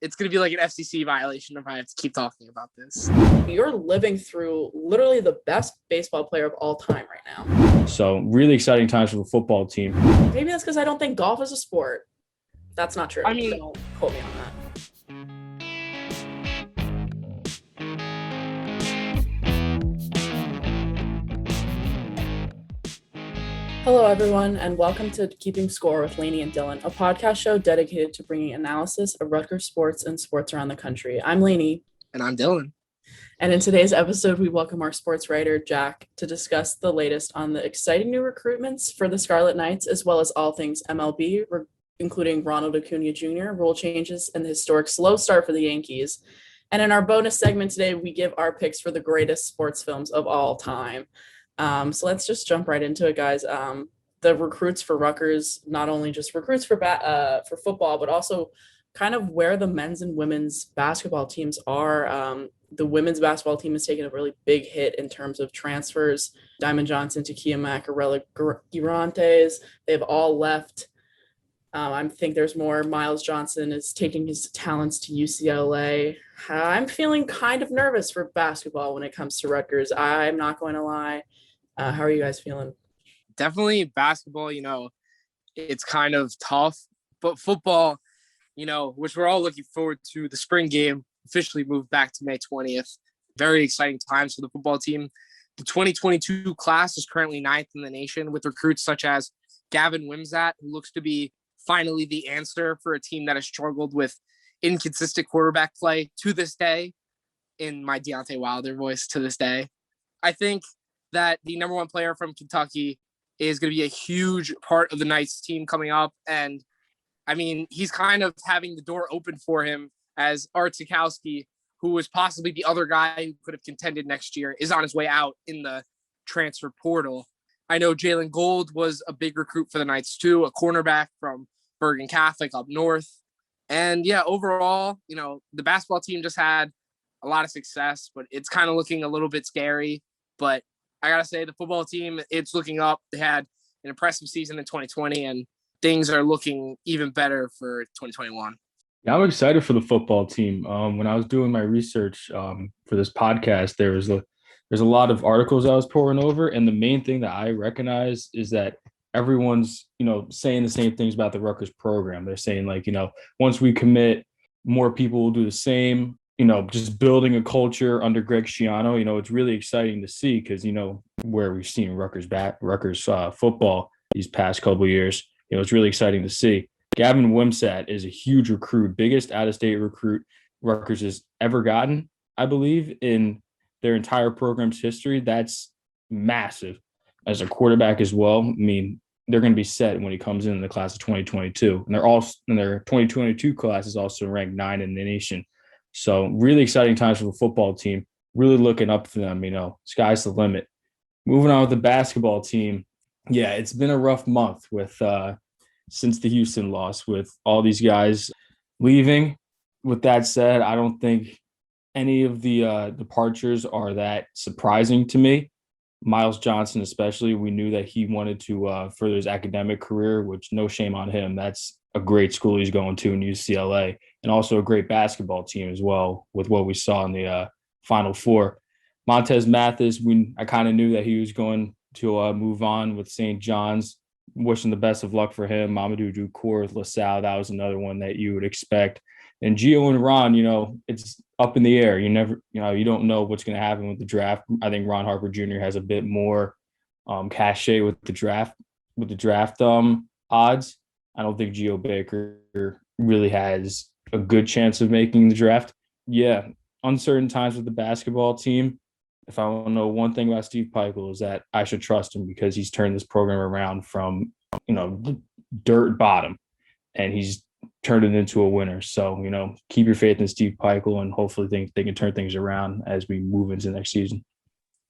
it's going to be like an FCC violation if I have to keep talking about this. You're living through literally the best baseball player of all time right now. So really exciting times for the football team. Maybe that's because I don't think golf is a sport. That's not true. I mean, don't quote me on that. Hello, everyone, and welcome to Keeping Score with Laney and Dylan, a podcast show dedicated to bringing analysis of Rutgers sports and sports around the country. I'm Laney. And I'm Dylan. And in today's episode, we welcome our sports writer, Jack, to discuss the latest on the exciting new recruitments for the Scarlet Knights, as well as all things MLB, including Ronald Acuna Jr., rule changes, and the historic slow start for the Yankees. And in our bonus segment today, we give our picks for the greatest sports films of all time. So let's just jump right into it, guys. The recruits for Rutgers, not only just recruits for football, but also kind of where the men's and women's basketball teams are. The women's basketball team has taken a really big hit in terms of transfers. Diamond Johnson, Takia Macarella, Girantes, they've all left. I think there's more. Miles Johnson is taking his talents to UCLA. I'm feeling kind of nervous for basketball when it comes to Rutgers. I'm not going to lie. How are you guys feeling? Definitely basketball, it's kind of tough. But football, which we're all looking forward to, the spring game officially moved back to May 20th. Very exciting times for the football team. The 2022 class is currently 9th in the nation with recruits such as Gavin Wimsatt, who looks to be finally the answer for a team that has struggled with inconsistent quarterback play to this day, in my Deontay Wilder voice, to this day. I think that the number one player from Kentucky is going to be a huge part of the Knights team coming up. And I mean, he's kind of having the door open for him as Art Sikowski, who was possibly the other guy who could have contended next year, is on his way out in the transfer portal. I know Jalen Gold was a big recruit for the Knights too, a cornerback from Bergen Catholic up north. And yeah, overall, the basketball team just had a lot of success, but it's kind of looking a little bit scary. But I got to say, the football team, it's looking up. They had an impressive season in 2020, and things are looking even better for 2021. Yeah, I'm excited for the football team. When I was doing my research for this podcast, there's a lot of articles I was pouring over, and the main thing that I recognize is that everyone's, saying the same things about the Rutgers program. They're saying, once we commit, more people will do the same. Just building a culture under Greg Schiano, it's really exciting to see because, where we've seen Rutgers football these past couple of years, it's really exciting to see. Gavin Wimsatt is a huge recruit, biggest out-of-state recruit Rutgers has ever gotten, I believe, in their entire program's history. That's massive. As a quarterback as well, I mean, they're going to be set when he comes in the class of 2022. And their 2022 class is also ranked 9 in the nation. So really exciting times for the football team. Really looking up for them, sky's the limit. Moving on with the basketball team. Yeah, it's been a rough month with since the Houston loss, with all these guys leaving. With that said, I don't think any of the departures are that surprising to me. Miles Johnson especially, we knew that he wanted to further his academic career, which no shame on him. That's a great school he's going to in UCLA, and also a great basketball team as well with what we saw in the Final Four. Montez Mathis, I kind of knew that he was going to move on with St. John's. Wishing the best of luck for him. Mamadou Ducour with LaSalle, that was another one that you would expect. And Gio and Ron, it's up in the air. You never, you don't know what's going to happen with the draft. I think Ron Harper Jr. has a bit more cachet with the draft odds. I don't think Gio Baker really has a good chance of making the draft. Yeah, uncertain times with the basketball team. If I want to know one thing about Steve Peichel, is that I should trust him because he's turned this program around from, dirt bottom, and he's turned it into a winner. So, keep your faith in Steve Peichel, and hopefully they can turn things around as we move into next season.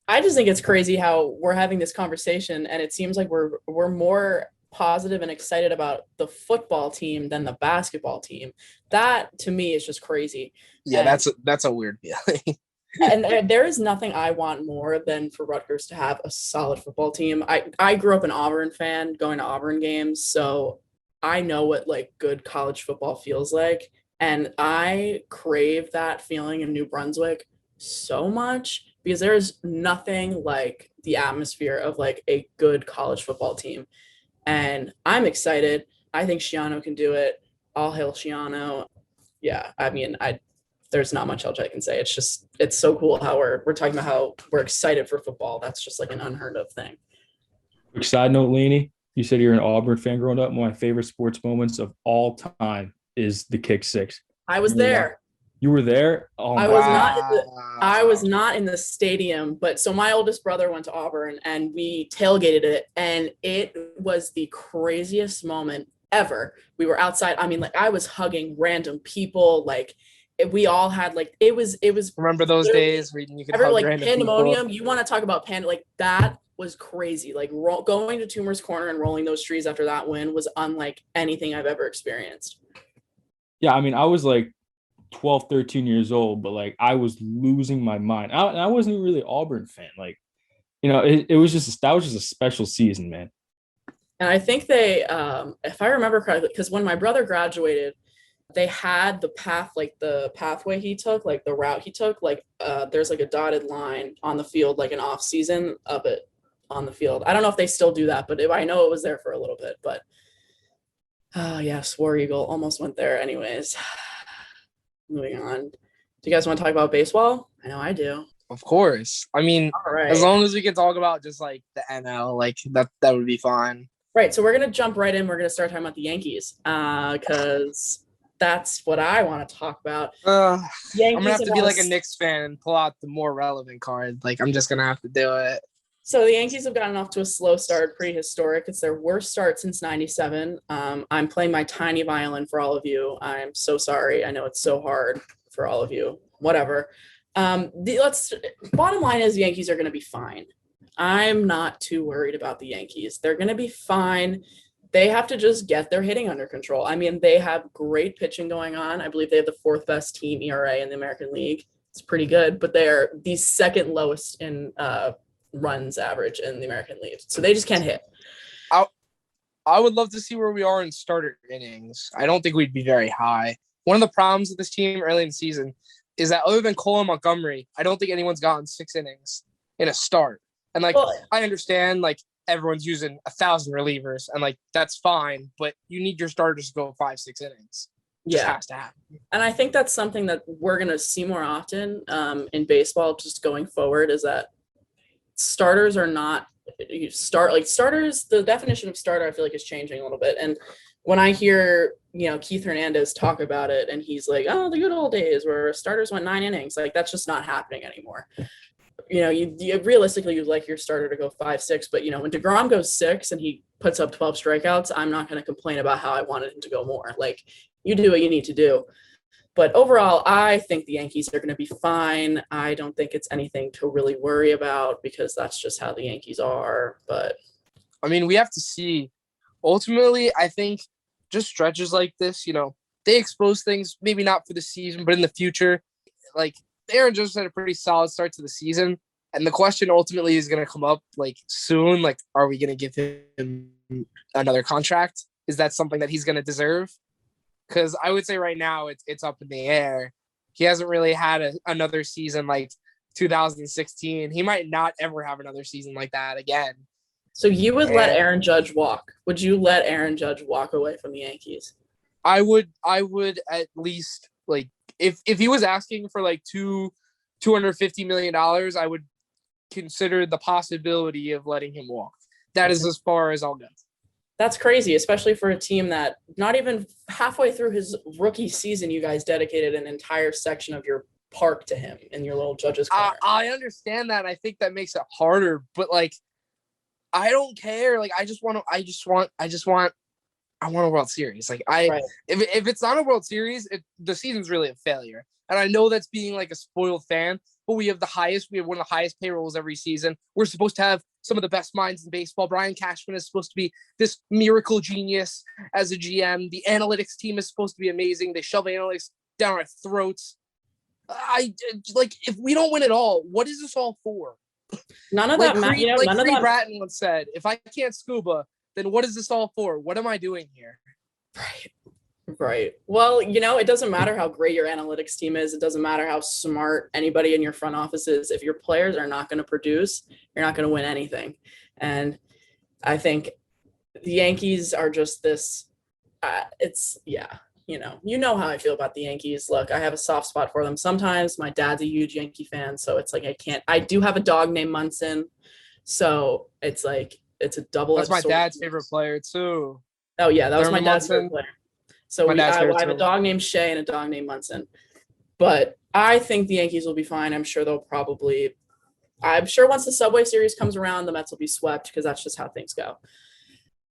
I just think it's crazy how we're having this conversation, and it seems like we're more positive and excited about the football team than the basketball team. That to me is just crazy. Yeah, that's a weird feeling. And there is nothing I want more than for Rutgers to have a solid football team. I grew up an Auburn fan, going to Auburn games, so I know what good college football feels like. And I crave that feeling in New Brunswick so much because there's nothing like the atmosphere of like a good college football team. And I'm excited. I think Shiano can do it. All hail Shiano. Yeah, I mean, there's not much else I can say. It's so cool how we're talking about how we're excited for football. That's just like an unheard of thing. Quick side note, Laney, you said you're an Auburn fan growing up. One of my favorite sports moments of all time is the kick six. I was there. You were there? Oh, I Wow. was not in the stadium, but so my oldest brother went to Auburn and we tailgated it, and it was the craziest moment ever. We were outside. I mean, like I was hugging random people. Like we all had like it was Remember those days where you could hug like random pandemonium. people? You want to talk about like that was crazy. Like going to Toomer's Corner and rolling those trees after that win was unlike anything I've ever experienced. Yeah, I mean, I was like 12, 13 years old, but like I was losing my mind. I wasn't really an Auburn fan. Like, it was just that was just a special season, man. And I think they, if I remember correctly, because when my brother graduated, they had the path, like the pathway he took, like the route he took, like there's like a dotted line on the field, like an off season of it on the field. I don't know if they still do that, but I know it was there for a little bit. But yes, War Eagle almost went there anyways. Moving on. Do you guys want to talk about baseball? I know I do. Of course. I mean, All right. as long as we can talk about just like the NL, like that would be fine. Right. So we're going to jump right in. We're going to start talking about the Yankees because that's what I want to talk about. I'm Yankees going to have to be like a Knicks fan and pull out the more relevant card. Like, I'm just going to have to do it. So the Yankees have gotten off to a slow start, pretty historic. It's their worst start since 97. I'm playing my tiny violin for all of you. I'm so sorry. I know it's so hard for all of you. Whatever. Bottom line is the Yankees are going to be fine. I'm not too worried about the Yankees. They're going to be fine. They have to just get their hitting under control. I mean, they have great pitching going on. I believe they have the fourth best team ERA in the American League. It's pretty good, but they're the second lowest in runs average in the American League. So they just can't hit. I would love to see where we are in starter innings. I don't think we'd be very high. One of the problems with this team early in the season is that other than Cole and Montgomery, I don't think anyone's gotten 6 innings in a start. And like, I understand like everyone's using 1,000 relievers and like, that's fine, but you need your starters to go 5-6 innings. Just has to happen. And I think that's something that we're going to see more often in baseball just going forward is that starters are not starters. The definition of starter, I feel like, is changing a little bit. And when I hear, Keith Hernandez talk about it and he's like, oh, the good old days where starters went 9 innings, like that's just not happening anymore. You realistically, you'd like your starter to go 5-6, but when DeGrom goes 6 and he puts up 12 strikeouts, I'm not going to complain about how I wanted him to go more. Like you do what you need to do. But overall, I think the Yankees are going to be fine. I don't think it's anything to really worry about because that's just how the Yankees are. But I mean, we have to see. Ultimately, I think just stretches like this, they expose things, maybe not for the season, but in the future. Like Aaron Judge had a pretty solid start to the season. And the question ultimately is going to come up like soon. Like, are we going to give him another contract? Is that something that he's going to deserve? Because I would say right now it's up in the air. He hasn't really had another season like 2016. He might not ever have another season like that again. So you would let Aaron Judge walk? Would you let Aaron Judge walk away from the Yankees? I would at least like if he was asking for like $250 million, I would consider the possibility of letting him walk. That is as far as I'll go. That's crazy, especially for a team that not even halfway through his rookie season, you guys dedicated an entire section of your park to him in your little Judge's corner. I understand that. I think that makes it harder, but like, I don't care. Like, I want a World Series. Like if it's not a World Series, the season's really a failure. And I know that's being like a spoiled fan, but we have one of the highest payrolls every season. We're supposed to have some of the best minds in baseball. Brian Cashman is supposed to be this miracle genius as a GM. The analytics team is supposed to be amazing. They shove analytics down our throats. If we don't win it all, what is this all for? None of that matters. Like Creed Bratton once said, if I can't scuba, then what is this all for? What am I doing here? Right. Right. Well, it doesn't matter how great your analytics team is. It doesn't matter how smart anybody in your front office is. If your players are not going to produce, you're not going to win anything. And I think the Yankees are just this. How I feel about the Yankees. Look, I have a soft spot for them. Sometimes my dad's a huge Yankee fan, so it's like I do have a dog named Munson, so it's like it's a double. That's my dad's favorite player too. Oh yeah, that was my Thurman dad's Munson. favorite player. So My dad's favorite I have a too. dog named Shay and a dog named Munson. But I think the Yankees will be fine. I'm sure once the Subway Series comes around, the Mets will be swept because that's just how things go.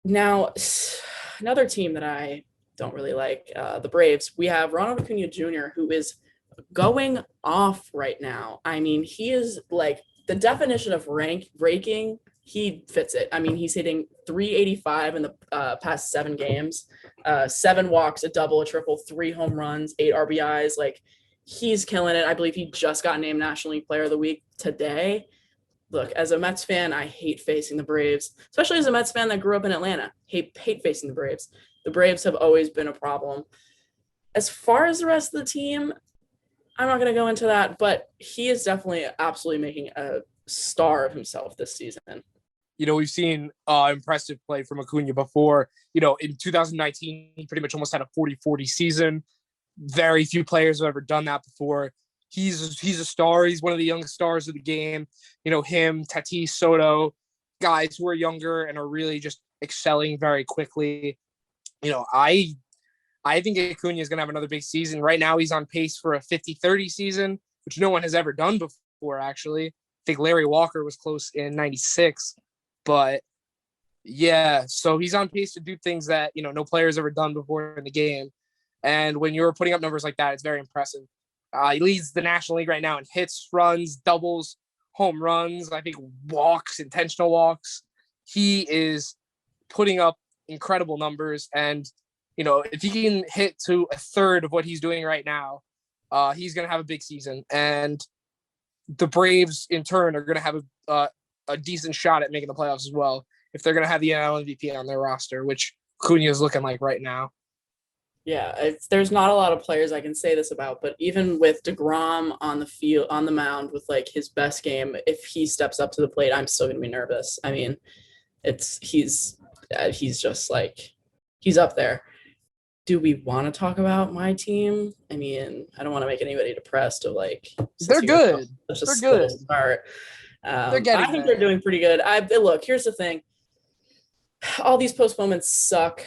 Now, another team that I don't really like, the Braves. We have Ronald Acuna Jr., who is going off right now. I mean, he is like the definition of raking. He fits it. I mean, he's hitting 385 in the past 7 games, 7 walks, a double, a triple, 3 home runs, 8 RBIs. Like, he's killing it. I believe he just got named National League Player of the Week today. Look, as a Mets fan, I hate facing the Braves, especially as a Mets fan that grew up in Atlanta. Hate facing the Braves. The Braves have always been a problem. As far as the rest of the team, I'm not going to go into that, but he is definitely absolutely making a star of himself this season. We've seen impressive play from Acuna before. In 2019, he pretty much almost had a 40-40 season. Very few players have ever done that before. He's a star. He's one of the youngest stars of the game. Him, Tatis, Soto, guys who are younger and are really just excelling very quickly. I think Acuna is going to have another big season. Right now, he's on pace for a 50-30 season, which no one has ever done before, actually. I think Larry Walker was close in 96. But, yeah, so he's on pace to do things that, no player's ever done before in the game. And when you're putting up numbers like that, it's very impressive. He leads the National League right now in hits, runs, doubles, home runs, I think walks, intentional walks. He is putting up incredible numbers. And, if he can hit to a third of what he's doing right now, he's going to have a big season. And the Braves, in turn, are going to have a decent shot at making the playoffs as well if they're going to have the NL MVP on their roster, which Acuna is looking like right now. Yeah, there's not a lot of players I can say this about, but even with DeGrom on the field, on the mound with like his best game, if he steps up to the plate, I'm still going to be nervous. I mean, he's just like, he's up there. Do we want to talk about my team? I mean, I don't want to make anybody depressed of like, they're good. They're good. I think they're doing pretty good. Look, here's the thing. All these postponements suck.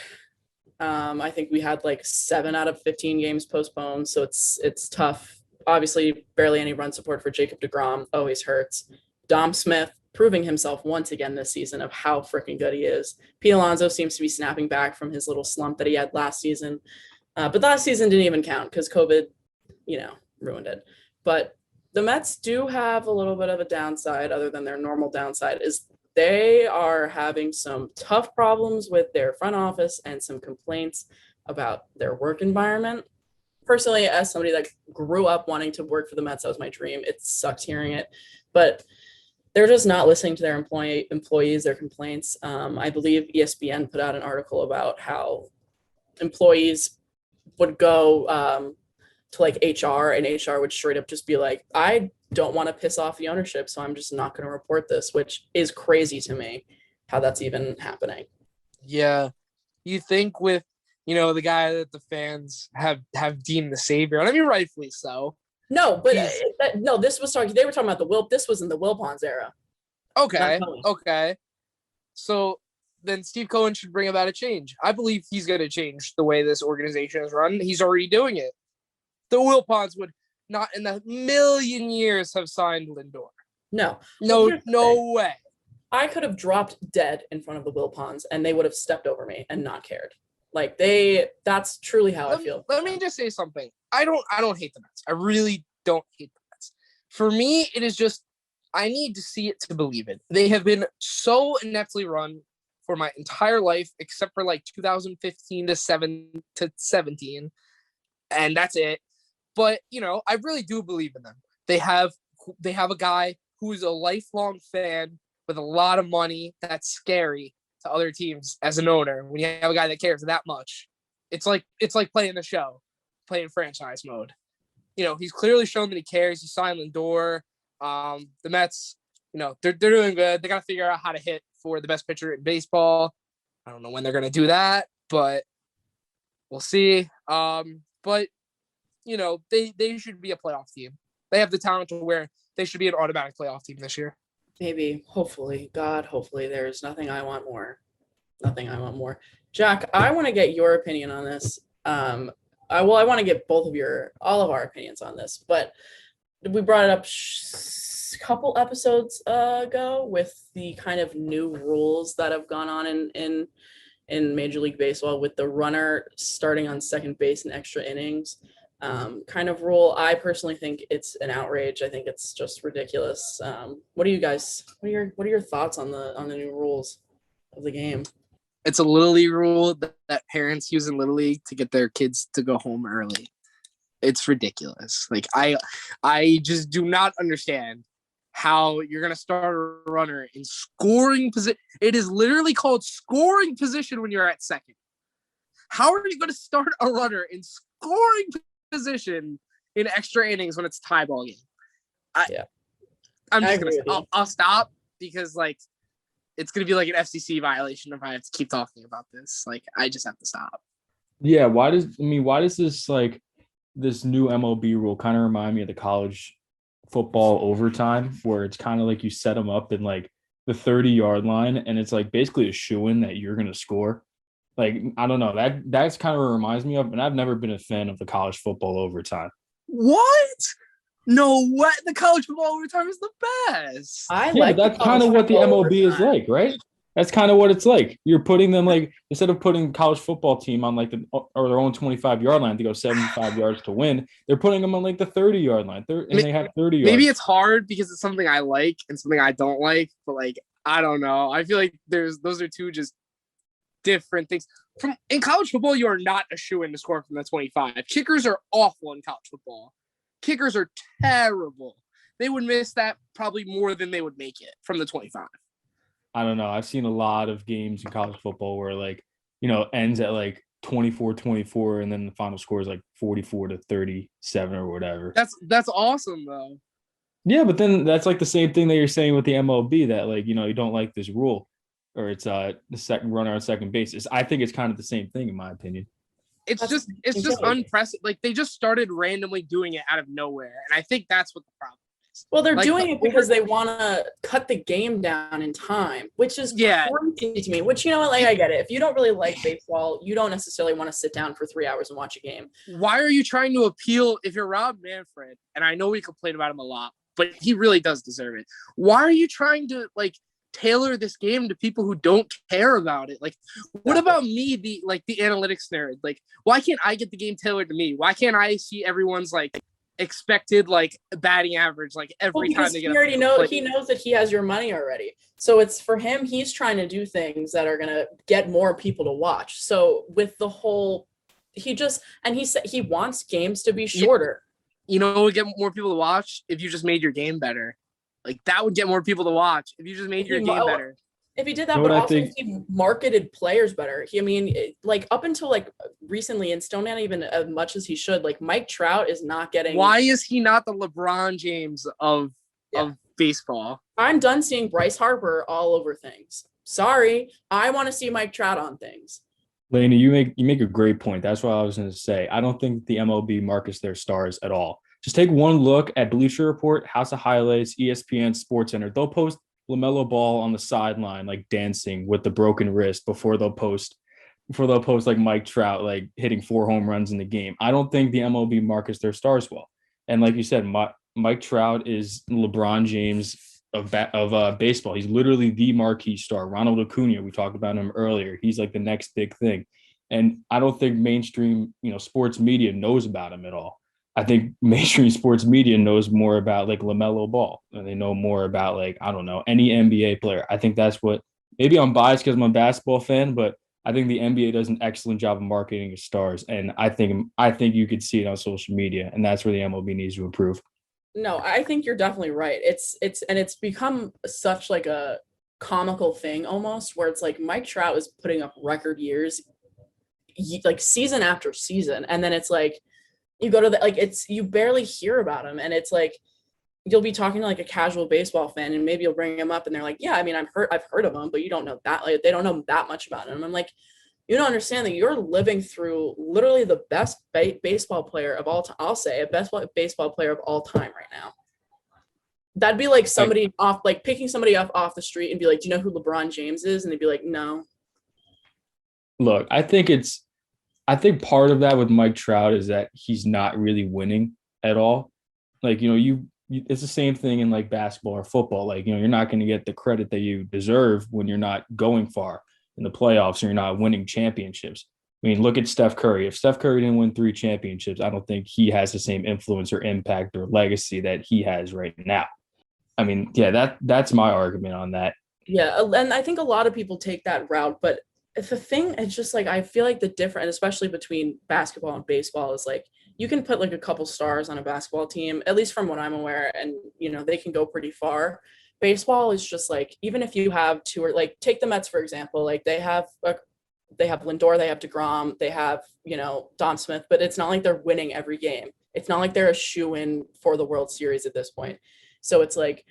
I think we had like 7 out of 15 games postponed, so it's tough. Obviously, barely any run support for Jacob deGrom always hurts. Dom Smith proving himself once again this season of how freaking good he is. Pete Alonso seems to be snapping back from his little slump that he had last season, but last season didn't even count because COVID, ruined it. But the Mets do have a little bit of a downside, other than their normal downside, is they are having some tough problems with their front office and some complaints about their work environment. Personally, as somebody that grew up wanting to work for the Mets, that was my dream. It sucks hearing it, but they're just not listening to their employees, their complaints. I believe ESPN put out an article about how employees would go to like HR, and HR would straight up just be like, I don't want to piss off the ownership, so I'm just not going to report this, which is crazy to me how that's even happening. Yeah. You think with, the guy that the fans have deemed the savior, and I mean, rightfully so. No, but this was talking, they were talking about this was in the Wilpons era. Okay. So then Steve Cohen should bring about a change. I believe he's going to change the way this organization is run. He's already doing it. The Wilpons would not in a million years have signed Lindor. No way. I could have dropped dead in front of the Wilpons and they would have stepped over me and not cared. Like that's truly how I feel. Let me just say something. I don't hate the Mets. I really don't hate the Mets. For me, it is just, I need to see it to believe it. They have been so ineptly run for my entire life, except for like 2015 to 17. And that's it. But, I really do believe in them. They have a guy who is a lifelong fan with a lot of money. That's scary to other teams as an owner when you have a guy that cares that much. it's like playing the show, playing franchise mode. He's clearly shown that he cares. He signed Lindor. The Mets, they're doing good. They got to figure out how to hit for the best pitcher in baseball. I don't know when they're going to do that, but we'll see. But they should be a playoff team. They have the talent to where they should be an automatic playoff team this year. Maybe, hopefully, God, hopefully. There's nothing I want more. Nothing I want more. Jack, I want to get your opinion on this. I want to get all of our opinions on this, but we brought it up a couple episodes ago with the kind of new rules that have gone on in Major League Baseball with the runner starting on second base in extra innings kind of rule. I personally think it's an outrage. I think it's just ridiculous. What are your thoughts on the new rules of the game? It's a Little League rule that parents use in Little League to get their kids to go home early. It's ridiculous. Like I just do not understand how you're going to start a runner in scoring position. It is literally called scoring position when you're at second. How are you going to start a runner in scoring position in extra innings when it's a tie ball game? I'll stop because it's going to be like an FCC violation if I have to keep talking about this. I just have to stop. Yeah. Why does this this new MLB rule kind of remind me of the college football overtime, where it's kind of like you set them up in the 30-yard line and it's basically a shoo-in that you're going to score. I don't know, that's kind of what it reminds me of. And I've never been a fan of the college football overtime. What? No, what? The college football overtime is the best. That's kind of what the MLB is like, right? That's kind of what it's like. You're putting them instead of putting college football team on their own 25-yard line to go 75 yards to win, they're putting them on the 30-yard line. They have 30 yards. Maybe it's hard because it's something I like and something I don't like, but I don't know. I feel like those are two just different things. In college football, you are not a shoo-in to score from the 25. Kickers are awful in college football. Kickers are terrible. They would miss that probably more than they would make it from the 25. I don't know. I've seen a lot of games in college football where ends at 24-24 and then the final score is 44-37 or whatever. That's awesome though. Yeah, but then that's the same thing that you're saying with the MLB that you don't like this rule, or it's the second runner on second base. I think it's kind of the same thing in my opinion. It's just unprecedented. They just started randomly doing it out of nowhere, and I think that's what the problem is. Well, they're doing it because they want to cut the game down in time, which is crazy to me. Which I get it. If you don't really like baseball, you don't necessarily want to sit down for 3 hours and watch a game. Why are you trying to appeal? If you're Rob Manfred, and I know we complain about him a lot, but he really does deserve it. Why are you trying to tailor this game to people who don't care about it? What about me, the analytics nerd? Why can't I get the game tailored to me? Why can't I see everyone's expected batting average every time they get he knows that he has your money already, so it's for him. He's trying to do things that are going to get more people to watch. So with the whole he said he wants games to be shorter. Would get more people to watch if you just made your game better. That would get more people to watch if you just made your game better. If he did that, but also if he marketed players better. Up until recently, and still not even as much as he should. Mike Trout is not getting. Why is he not the LeBron James of baseball? I'm done seeing Bryce Harper all over things. Sorry, I want to see Mike Trout on things. Laney, you make a great point. That's what I was going to say. I don't think the MLB markets their stars at all. Just take one look at Bleacher Report, House of Highlights, ESPN, SportsCenter. They'll post LaMelo Ball on the sideline, dancing with the broken wrist before they'll post Mike Trout, hitting 4 home runs in the game. I don't think the MLB markets their stars well. And like you said, Mike Trout is LeBron James of baseball. He's literally the marquee star. Ronald Acuna, we talked about him earlier. He's the next big thing. And I don't think mainstream, sports media knows about him at all. I think mainstream sports media knows more about LaMelo Ball, and they know more about I don't know, any NBA player. I think that's what, maybe I'm biased because I'm a basketball fan, but I think the NBA does an excellent job of marketing its stars. And I think you could see it on social media, and that's where the MLB needs to improve. No, I think you're definitely right. It's become such a comical thing almost, where it's Mike Trout is putting up record years like season after season. And then it's like, you go to you barely hear about him. And it's like, you'll be talking to like a casual baseball fan and maybe you'll bring him up and they're like, yeah, I mean, I've heard of him, but you don't know that, like, they don't know that much about him. I'm like, you don't understand that you're living through literally the best baseball player of all time. I'll say a best baseball player of all time right now. That'd be like somebody picking somebody up off the street and be like, do you know who LeBron James is? And they'd be like, no. Look, I think part of that with Mike Trout is that he's not really winning at all. Like, it's the same thing in like basketball or football. Like, you're not going to get the credit that you deserve when you're not going far in the playoffs and you're not winning championships. I mean, look at Steph Curry. If Steph Curry didn't win 3 championships, I don't think he has the same influence or impact or legacy that he has right now. I mean, yeah, that's my argument on that. Yeah, and I think a lot of people take that route, but the thing is just like, I feel like the difference, especially between basketball and baseball, is like you can put like a couple stars on a basketball team, at least from what I'm aware, and they can go pretty far. Baseball is just like, even if you have 2 or like take the Mets for example, like they have Lindor, they have DeGrom, they have Don Smith, but it's not like they're winning every game. It's not like they're a shoo-in for the World Series at this point. So it's like,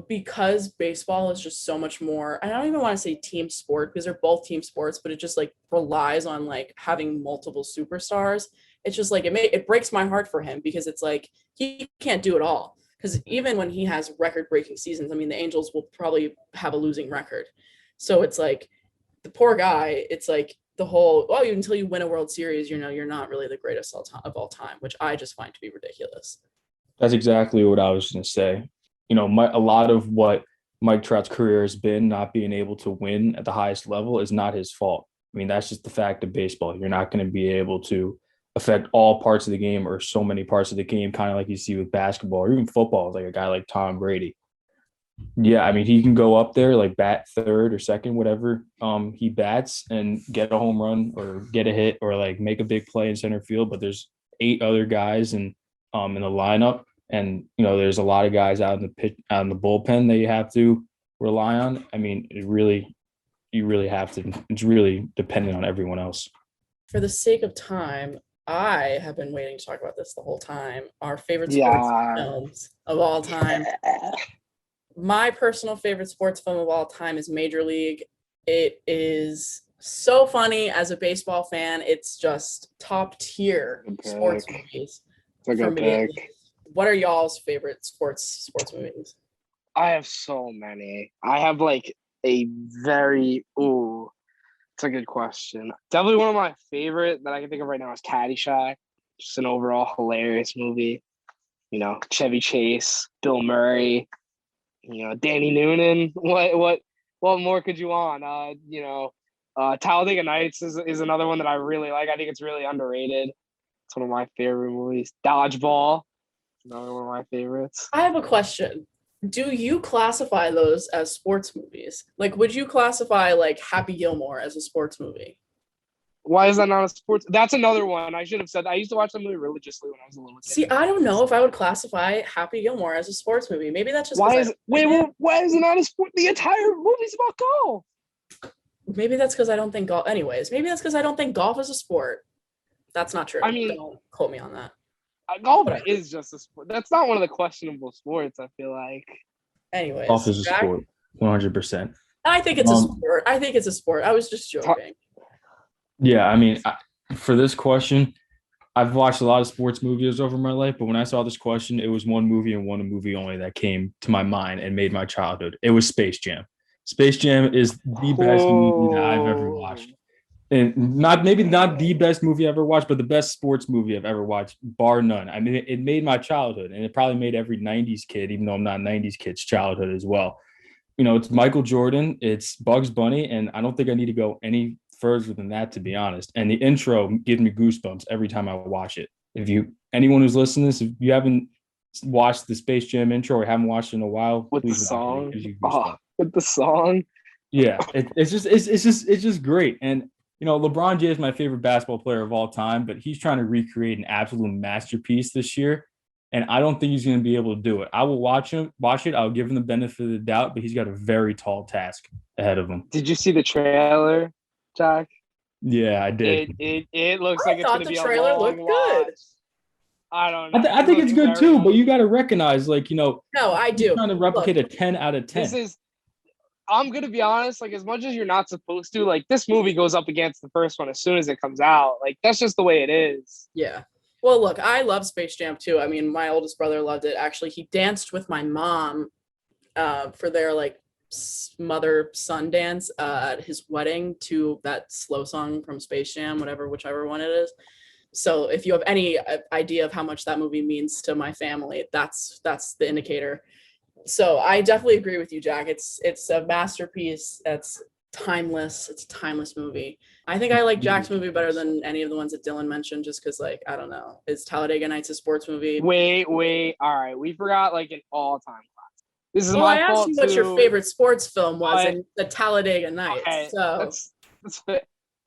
because baseball is just so much more, I don't even want to say team sport because they're both team sports, but it just like relies on like having multiple superstars. It's just like, it breaks my heart for him because it's like, he can't do it all. Because even when he has record-breaking seasons, I mean, the Angels will probably have a losing record. So it's like, the poor guy, it's like the whole, until you win a World Series, you're not really the greatest of all time, which I just find to be ridiculous. That's exactly what I was going to say. A lot of what Mike Trout's career has been, not being able to win at the highest level, is not his fault. I mean, that's just the fact of baseball. You're not going to be able to affect all parts of the game or so many parts of the game, kind of like you see with basketball or even football, like a guy like Tom Brady. Yeah, I mean, he can go up there, like bat third or second, whatever he bats, and get a home run or get a hit or like make a big play in center field. But there's 8 other guys in the lineup, and there's a lot of guys out in the bullpen that you have to rely on. I mean, you really have to. It's really dependent on everyone else. For the sake of time, I have been waiting to talk about this the whole time. Our favorite sports films of all time. My personal favorite sports film of all time is Major League. It is so funny as a baseball fan. It's just top tier sports movies. It's a good pick. What are y'all's favorite sports movies? I have so many. I have like a very it's a good question. Definitely one of my favorite that I can think of right now is Caddyshack. Just an overall hilarious movie. Chevy Chase, Bill Murray, Danny Noonan. What more could you want? Talladega Nights is another one that I really like. I think it's really underrated. It's one of my favorite movies. Dodgeball, another one of my favorites. I have a question. Do you classify those as sports movies? Like, would you classify like Happy Gilmore as a sports movie? Why is that not a sports? That's another one. I should have said that. I used to watch that movie religiously when I was a little kid. See, I don't know if I would classify Happy Gilmore as a sports movie. Maybe that's just why is it not a sport? The entire movie's about golf. Maybe that's because I don't think golf. Anyways, maybe that's because I don't think golf is a sport. That's not true. I mean, don't quote me on that. Golf is just a sport. That's not one of the questionable sports, I feel like. Anyways. Golf is a sport, 100%. I think it's a sport. I was just joking. Yeah, I mean, for this question, I've watched a lot of sports movies over my life, but when I saw this question, it was one movie and one movie only that came to my mind and made my childhood. It was Space Jam. Space Jam is the best movie that I've ever watched. And not the best movie I've ever watched, but the best sports movie I've ever watched, bar none. I mean, it made my childhood, and it probably made every 90s kid, even though I'm not a 90s kid's childhood as well. It's Michael Jordan, it's Bugs Bunny, and I don't think I need to go any further than that, to be honest. And the intro gives me goosebumps every time I watch it. Anyone who's listening to this, if you haven't watched the Space Jam intro or haven't watched it in a while, with please the song, with the song, yeah, it's just great. And LeBron James is my favorite basketball player of all time, but he's trying to recreate an absolute masterpiece this year, and I don't think he's going to be able to do it. I will watch it. I'll give him the benefit of the doubt, but he's got a very tall task ahead of him. Did you see the trailer, Jack? Yeah, I did. It looks I like it's thought going to the be a trailer long looked good. watch. I don't know. I think it's good too, but you got to recognize, like, No, I he's do. trying to replicate Look, a 10 out of 10. I'm going to be honest, like, as much as you're not supposed to, like, this movie goes up against the first one as soon as it comes out. Like, that's just the way it is. yeah. Well, look, I love Space Jam too. I mean, my oldest brother loved it. Actually, he danced with my mom for their like mother-son dance at his wedding to that slow song from Space Jam, whichever one it is. So if you have any idea of how much that movie means to my family, that's the indicator. So I definitely agree with you, Jack. It's a masterpiece. It's timeless. It's a timeless movie. I think I like Jack's movie better than any of the ones that Dylan mentioned, just because, like, I don't know. Is Talladega Nights a sports movie? Wait. All right. We forgot, like, an all-time classic. This is Well, my I asked fault, you what your too. favorite sports film was, and the Talladega Nights. Okay, So that's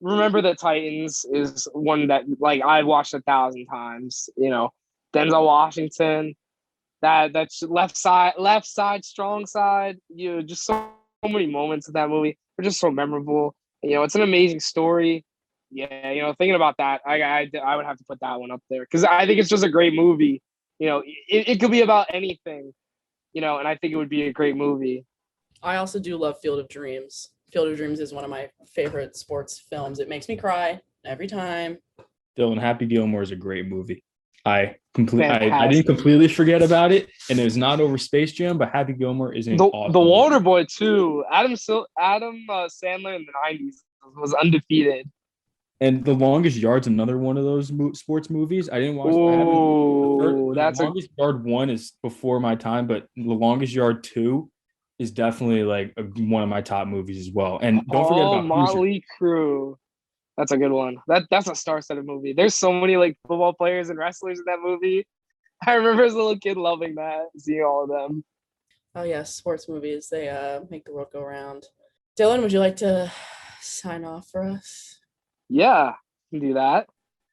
Remember the Titans is one that, like, I've watched 1,000 times. You know, Denzel Washington, that's left side, strong side. You know, just so many moments in that movie are just so memorable. You know, it's an amazing story. Yeah, you know, thinking about that, I would have to put that one up there because I think it's just a great movie. You know, it could be about anything. You know, and I think it would be a great movie. I also do love Field of Dreams. Field of Dreams is one of my favorite sports films. It makes me cry every time. Dylan, Happy Gilmore is a great movie. I didn't Fantastic. completely forget about it, and it was not over Space Jam, but Happy Gilmore is an awesome The movie. Water Boy too. Adam Sandler in the '90s was undefeated. And The Longest Yard's another one of those sports movies. I didn't watch. Ooh, The Longest Yard 1 is before my time, but The Longest Yard 2 is definitely like one of my top movies as well. And don't forget about Motley Crue. That's a good one. That's a star-studded movie. There's so many like football players and wrestlers in that movie. I remember as a little kid loving that, seeing all of them. Oh yes, sports movies. They make the world go round. Dylan, would you like to sign off for us? Yeah, can do that.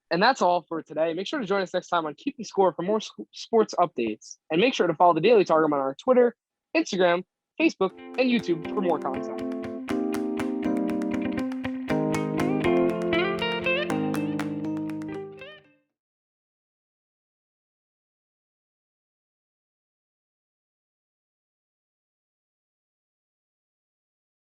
And that's all for today. Make sure to join us next time on Keeping Score for more sports updates. And make sure to follow the Daily Targum on our Twitter, Instagram, Facebook, and YouTube for more content.